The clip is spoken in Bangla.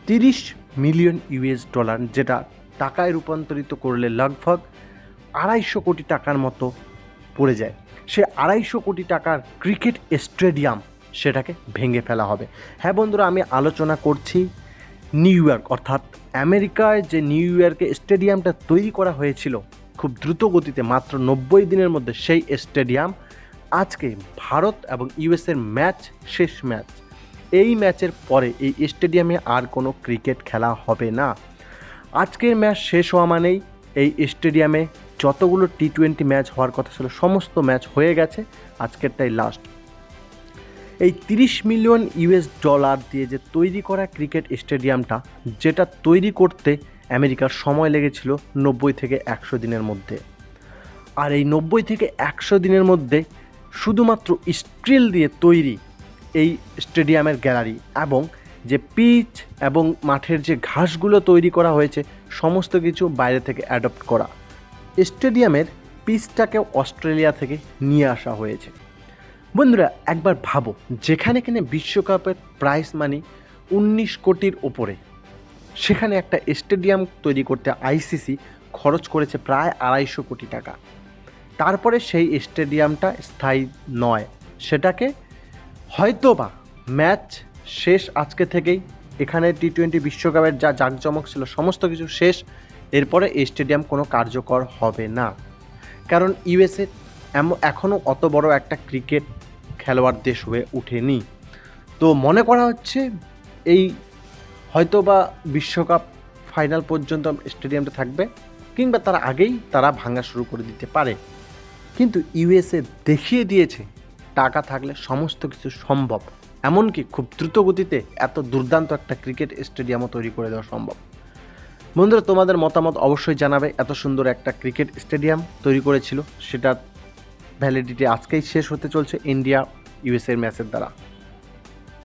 30 মিলিয়ন ইউএস ডলার, যেটা টাকায় রূপান্তরিত করলে লগভগ 250 কোটি টাকার মতো পড়ে যায়। সে 250 কোটি টাকার ক্রিকেট স্টেডিয়াম সেটাকে ভেঙে ফেলা হবে। হ্যাঁ বন্ধুরা, আমি আলোচনা করছি নিউ ইয়র্ক, অর্থাৎ আমেরিকায় যে নিউ ইয়র্কে স্টেডিয়ামটা তৈরি করা হয়েছিল খুব দ্রুত গতিতে মাত্র 90 দিনের মধ্যে, সেই স্টেডিয়াম আজকে ভারত এবং ইউএসের ম্যাচ, শেষ ম্যাচ, এই ম্যাচের পরে এই স্টেডিয়ামে আর কোনো ক্রিকেট খেলা হবে না। আজকের ম্যাচ শেষ হওয়া মানেই এই স্টেডিয়ামে যতগুলো টি-20 ম্যাচ হওয়ার কথা ছিল সমস্ত ম্যাচ হয়ে গেছে, আজকেরটাই লাস্ট। এই 30 মিলিয়ন ইউএস ডলার দিয়ে যে তৈরি করা ক্রিকেট স্টেডিয়ামটা, যেটা তৈরি করতে আমেরিকার সময় লেগেছিল 90 থেকে 100 দিনের মধ্যে, আর এই 90 থেকে 100 দিনের মধ্যে শুধুমাত্র স্টিল দিয়ে তৈরি এই স্টেডিয়ামের গ্যালারি এবং যে পিচ এবং মাঠের যে ঘাসগুলো তৈরি করা হয়েছে সমস্ত কিছু বাইরে থেকে অ্যাডপ্ট করা। স্টেডিয়ামের পিচটাকে অস্ট্রেলিয়া থেকে নিয়ে আসা হয়েছে। বন্ধুরা একবার ভাবো, যেখানে কিনা বিশ্বকাপের প্রাইজ মানি 19 কোটির ওপরে, সেখানে একটা স্টেডিয়াম তৈরি করতে আইসিসি খরচ করেছে প্রায় 250 কোটি টাকা। তারপরে সেই স্টেডিয়ামটা স্থায়ী নয়, সেটাকে হয়তোবা ম্যাচ শেষ আজকে থেকেই, এখানে টি-20 বিশ্বকাপের যা জাঁকজমক ছিল সমস্ত কিছু শেষ, এরপরে এই স্টেডিয়াম কোনো কার্যকর হবে না। কারণ ইউএসএ এখনও অত বড় একটা ক্রিকেট খেলোয়াড় দেশ হয়ে ওঠেনি। তো মনে করা হচ্ছে এই হয়তোবা বিশ্বকাপ ফাইনাল পর্যন্ত স্টেডিয়ামটা থাকবে, কিংবা তার আগেই তারা ভাঙা শুরু করে দিতে পারে। কিন্তু ইউএসএ দেখিয়ে দিয়েছে টাকা থাকলে সমস্ত কিছু সম্ভব, এমনকি খুব দ্রুত গতিতে এত দুর্দান্ত একটা ক্রিকেট স্টেডিয়ামও তৈরি করে দেওয়া সম্ভব। বন্ধুরা তোমাদের মতামত অবশ্যই জানাবে। এত সুন্দর একটা ক্রিকেট স্টেডিয়াম তৈরি করেছিল, সেটার ভ্যালিডিটি আজকেই শেষ হতে চলছে ইন্ডিয়া ইউএসএর ম্যাচের দ্বারা।